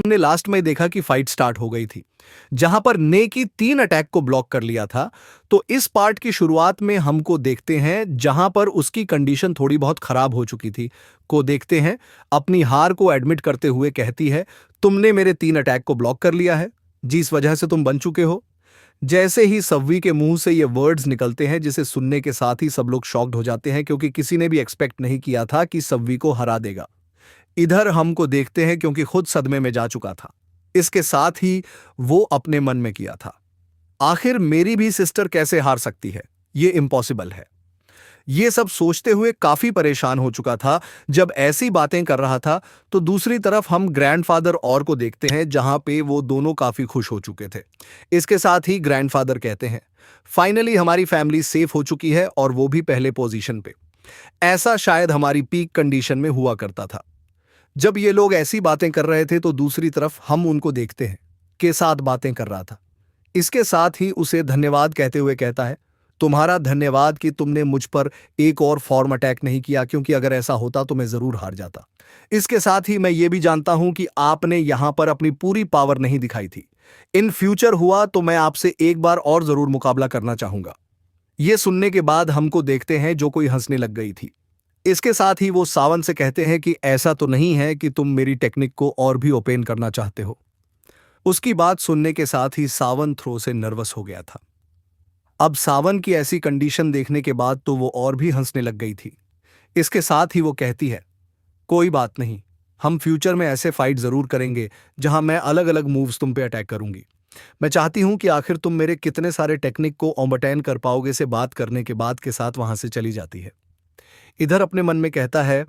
हमने लास्ट में देखा कि फाइट स्टार्ट हो गई थी, जहां पर ने की 3 अटैक को ब्लॉक कर लिया था। तो इस पार्ट की शुरुआत में हमको देखते हैं जहां पर उसकी कंडीशन थोड़ी बहुत खराब हो चुकी थी को देखते हैं। अपनी हार को एडमिट करते हुए कहती है, तुमने मेरे 3 अटैक को ब्लॉक कर लिया है, जिस वजह से तुम बन चुके हो। जैसे ही सव्वी के मुंह से ये वर्ड्स निकलते हैं, जिसे सुनने के साथ ही सब लोग शॉक्ड हो जाते हैं, क्योंकि किसी ने भी एक्सपेक्ट नहीं किया था कि सव्वी को हरा देगा। इधर हमको देखते हैं क्योंकि खुद सदमे में जा चुका था। इसके साथ ही वो अपने मन में किया था, आखिर मेरी भी सिस्टर कैसे हार सकती है, ये इम्पॉसिबल है। ये सब सोचते हुए काफी परेशान हो चुका था। जब ऐसी बातें कर रहा था तो दूसरी तरफ हम ग्रैंडफादर और को देखते हैं, जहां पे वो दोनों काफी खुश हो चुके थे। इसके साथ ही ग्रैंडफादर कहते हैं, फाइनली हमारी फैमिली सेफ हो चुकी है, और वो भी पहले पोजीशन पे। ऐसा शायद हमारी पीक कंडीशन में हुआ करता था। जब ये लोग ऐसी बातें कर रहे थे तो दूसरी तरफ हम उनको देखते हैं के साथ बातें कर रहा था। इसके साथ ही उसे धन्यवाद कहते हुए कहता है, तुम्हारा धन्यवाद कि तुमने मुझ पर एक और फॉर्म अटैक नहीं किया, क्योंकि अगर ऐसा होता तो मैं जरूर हार जाता। इसके साथ ही मैं ये भी जानता हूं कि आपने यहां पर अपनी पूरी पावर नहीं दिखाई थी। इन फ्यूचर हुआ तो मैं आपसे एक बार और जरूर मुकाबला करना चाहूंगा। ये सुनने के बाद हमको देखते हैं जो कोई हंसने लग गई थी। इसके साथ ही वो सावन से कहते हैं कि ऐसा तो नहीं है कि तुम मेरी टेक्निक को और भी ओपन करना चाहते हो। उसकी बात सुनने के साथ ही सावन थ्रो से नर्वस हो गया था। अब सावन की ऐसी कंडीशन देखने के बाद तो वो और भी हंसने लग गई थी। इसके साथ ही वो कहती है, कोई बात नहीं, हम फ्यूचर में ऐसे फाइट जरूर करेंगे जहां मैं अलग अलग मूव्स तुम पे अटैक करूंगी। मैं चाहती हूं कि आखिर तुम मेरे कितने सारे टेक्निक को ओवरटर्न कर पाओगे से बात करने के बाद के साथ वहां से चली जाती है। इधर अपने मन में कहता है,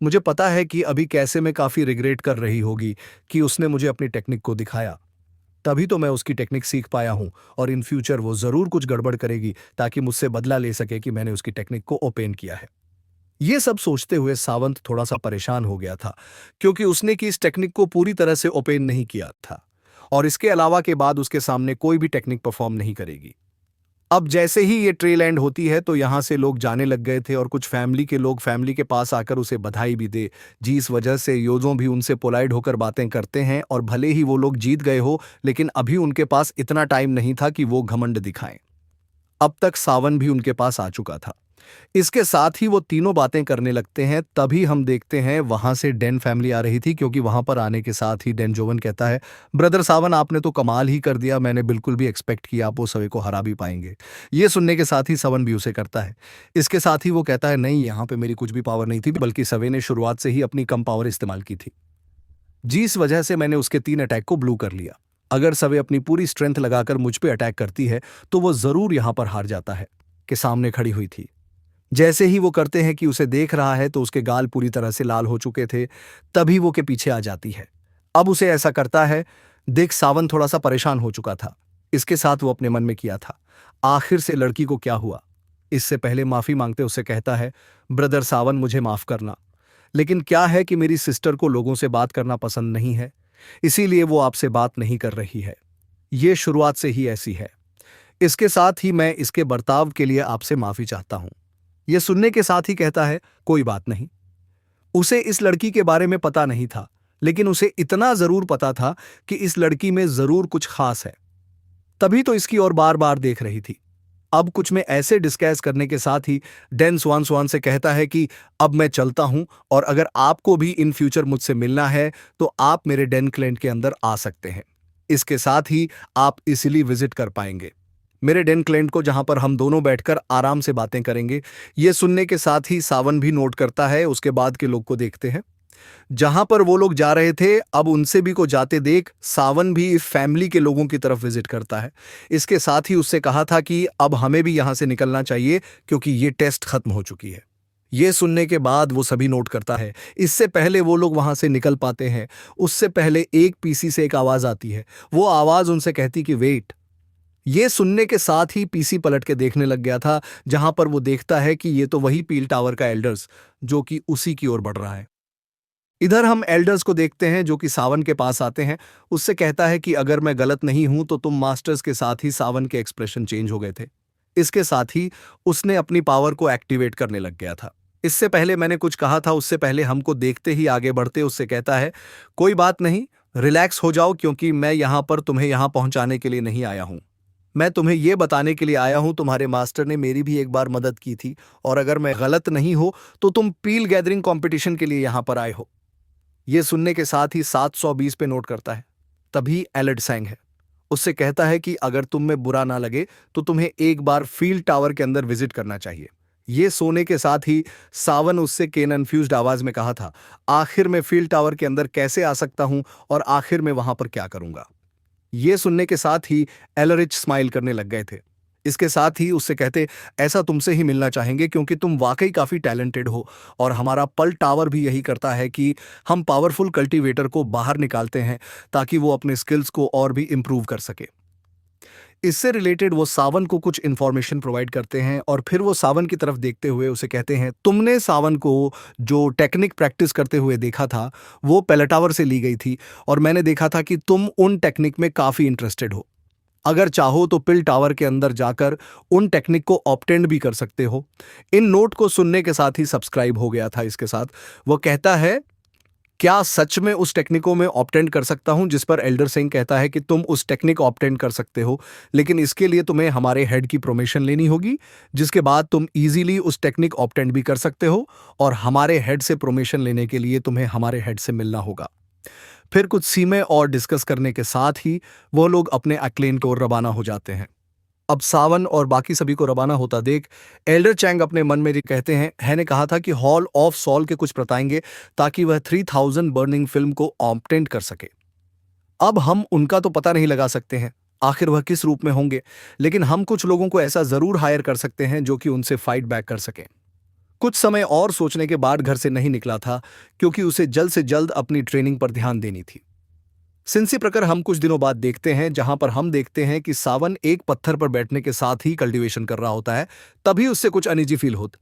मुझे पता है कि अभी कैसे मैं काफी रिग्रेट कर रही होगी कि उसने मुझे अपनी टेक्निक को दिखाया। तभी तो मैं उसकी टेक्निक सीख पाया हूं, और इन फ्यूचर वो जरूर कुछ गड़बड़ करेगी ताकि मुझसे बदला ले सके कि मैंने उसकी टेक्निक को ओपन किया है। ये सब सोचते हुए सावंत थोड़ा सा परेशान हो गया था, क्योंकि उसने की इस टेक्निक को पूरी तरह से ओपन नहीं किया था, और इसके अलावा के बाद उसके सामने कोई भी टेक्निक परफॉर्म नहीं करेगी। अब जैसे ही ये ट्रेल एंड होती है तो यहाँ से लोग जाने लग गए थे, और कुछ फैमिली के लोग फैमिली के पास आकर उसे बधाई भी दे, जिस वजह से योजों भी उनसे पोलाइट होकर बातें करते हैं। और भले ही वो लोग जीत गए हो, लेकिन अभी उनके पास इतना टाइम नहीं था कि वो घमंड दिखाएं। अब तक सावन भी उनके पास आ चुका था। इसके साथ ही वो तीनों बातें करने लगते हैं। तभी हम देखते हैं वहां से डेन फैमिली आ रही थी, क्योंकि वहां पर आने के साथ ही डेन जोवन कहता है, ब्रदर सावन आपने तो कमाल ही कर दिया, मैंने बिल्कुल भी एक्सपेक्ट किया आप वो सवे को हरा भी पाएंगे। ये सुनने के साथ ही सवन भी उसे करता है। इसके साथ ही वो कहता है, नहीं, यहाँ पे मेरी कुछ भी पावर नहीं थी, बल्कि सवे ने शुरुआत से ही अपनी कम पावर इस्तेमाल की थी, जिस वजह से मैंने उसके 3 अटैक को ब्लू कर लिया। अगर सवे अपनी पूरी स्ट्रेंथ लगाकर मुझ पे अटैक करती है तो वो जरूर यहां पर हार जाता है। के सामने खड़ी हुई थी। जैसे ही वो करते हैं कि उसे देख रहा है तो उसके गाल पूरी तरह से लाल हो चुके थे। तभी वो के पीछे आ जाती है। अब उसे ऐसा करता है देख सावन थोड़ा सा परेशान हो चुका था। इसके साथ वो अपने मन में किया था, आखिर से लड़की को क्या हुआ। इससे पहले माफी मांगते उसे कहता है, ब्रदर सावन मुझे माफ करना, लेकिन क्या है कि मेरी सिस्टर को लोगों से बात करना पसंद नहीं है, इसीलिए वो आपसे बात नहीं कर रही है। ये शुरुआत से ही ऐसी है। इसके साथ ही मैं इसके बर्ताव के लिए आपसे माफी चाहता हूं। यह सुनने के साथ ही कहता है, कोई बात नहीं। उसे इस लड़की के बारे में पता नहीं था, लेकिन उसे इतना जरूर पता था कि इस लड़की में जरूर कुछ खास है, तभी तो इसकी ओर बार बार देख रही थी। अब कुछ में ऐसे डिस्कस करने के साथ ही डेन स्वान स्वान से कहता है कि अब मैं चलता हूं, और अगर आपको भी इन फ्यूचर मुझसे मिलना है तो आप मेरे डेन क्लैंड के अंदर आ सकते हैं। इसके साथ ही आप इसीलिए विजिट कर पाएंगे मेरे डेन क्लैंड को, जहां पर हम दोनों बैठकर आराम से बातें करेंगे। ये सुनने के साथ ही सावन भी नोट करता है। उसके बाद के लोग को देखते हैं, जहां पर वो लोग जा रहे थे, अब उनसे भी को जाते देख सावन भी इस फैमिली के लोगों की तरफ विजिट करता है। इसके साथ ही उससे कहा था कि अब हमें भी यहां से निकलना चाहिए, क्योंकि ये टेस्ट खत्म हो चुकी है। ये सुनने के बाद वो सभी नोट करता है। इससे पहले वो लोग वहां से निकल पाते हैं, उससे पहले एक पीसी से एक आवाज आती है। वो आवाज उनसे कहती कि वेट। ये सुनने के साथ ही पीसी पलट के देखने लग गया था, जहां पर वो देखता है कि ये तो वही पील टावर का एल्डर्स, जो कि उसी की ओर बढ़ रहा है। इधर हम एल्डर्स को देखते हैं जो कि सावन के पास आते हैं। उससे कहता है कि अगर मैं गलत नहीं हूं तो तुम मास्टर्स के साथ ही सावन के एक्सप्रेशन चेंज हो गए थे। इसके साथ ही उसने अपनी पावर को एक्टिवेट करने लग गया था। इससे पहले मैंने कुछ कहा था, उससे पहले हमको देखते ही आगे बढ़ते उससे कहता है, कोई बात नहीं, रिलैक्स हो जाओ क्योंकि मैं यहाँ पर तुम्हें यहाँ पहुँचाने के लिए नहीं आया हूँ। मैं तुम्हें ये बताने के लिए आया हूँ तुम्हारे मास्टर ने मेरी भी एक बार मदद की थी और अगर मैं गलत नहीं हो तो तुम पील गैदरिंग कंपटीशन के लिए यहाँ पर आए हो। ये सुनने के साथ ही 720 पे नोट करता है। तभी एलर्ट सैंग है। उससे कहता है कि अगर तुम में बुरा ना लगे तो तुम्हें एक बार फील्ड टावर के अंदर विजिट करना चाहिए। ये सोने के साथ ही सावन उससे कन्फ्यूज्ड आवाज में कहा था, आखिर मैं फील्ड टावर के अंदर कैसे आ सकता हूं और आखिर मैं वहां पर क्या करूंगा। ये सुनने के साथ ही एलरिच स्माइल करने लग गए थे। इसके साथ ही उससे कहते, ऐसा तुमसे ही मिलना चाहेंगे क्योंकि तुम वाकई काफी टैलेंटेड हो और हमारा पल टावर भी यही करता है कि हम पावरफुल कल्टीवेटर को बाहर निकालते हैं ताकि वो अपने स्किल्स को और भी इंप्रूव कर सके। इससे रिलेटेड वो सावन को कुछ इन्फॉर्मेशन प्रोवाइड करते हैं और फिर वो सावन की तरफ देखते हुए उसे कहते हैं, तुमने सावन को जो टेक्निक प्रैक्टिस करते हुए देखा था वो पेलाटावर से ली गई थी और मैंने देखा था कि तुम उन टेक्निक में काफ़ी इंटरेस्टेड हो। अगर चाहो तो पिल टावर के अंदर जाकर उन टेक्निक को ऑप्टेंड भी कर सकते हो। इन नोट को सुनने के साथ ही सब्सक्राइब हो गया था। इसके साथ वो कहता है, क्या सच में उस टेक्निकों में ऑप्टेंड कर सकता हूं? जिस पर एल्डर सिंह कहता है कि तुम उस टेक्निक ऑप्टेंड कर सकते हो, लेकिन इसके लिए तुम्हें हमारे हेड की परमिशन लेनी होगी, जिसके बाद तुम इजीली उस टेक्निक ऑप्टेंड भी कर सकते हो और हमारे हेड से परमिशन लेने के लिए तुम्हें हमारे हेड से मिलना होगा। फिर कुछ सीमें और डिस्कस करने के साथ ही वो लोग अपने एक्लेन की ओर रवाना हो जाते हैं। अब सावन और बाकी सभी को रवाना होता देख एल्डर चैंग अपने मन में कहते हैं, है ने कहा था कि हॉल ऑफ सॉल के कुछ बताएंगे ताकि वह 3000 बर्निंग फिल्म को ऑप्टेंट कर सके। अब हम उनका तो पता नहीं लगा सकते हैं आखिर वह किस रूप में होंगे, लेकिन हम कुछ लोगों को ऐसा जरूर हायर कर सकते हैं जो कि उनसे फाइट बैक कर सके। कुछ समय और सोचने के बाद घर से नहीं निकला था क्योंकि उसे जल्द से जल्द अपनी ट्रेनिंग पर ध्यान देनी थी। सिंसी प्रकार हम कुछ दिनों बाद देखते हैं जहां पर हम देखते हैं कि सावन एक पत्थर पर बैठने के साथ ही कल्टीवेशन कर रहा होता है। तभी उससे कुछ अनईजी फील होता।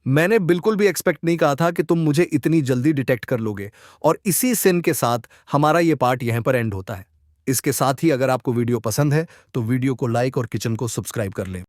मैंने बिल्कुल भी एक्सपेक्ट नहीं कहा था कि तुम मुझे इतनी जल्दी डिटेक्ट कर लोगे और इसी सिन के साथ हमारा ये पार्ट यहीं पर एंड होता है। इसके साथ ही अगर आपको वीडियो पसंद है तो वीडियो को लाइक और किचन को सब्सक्राइब कर लें।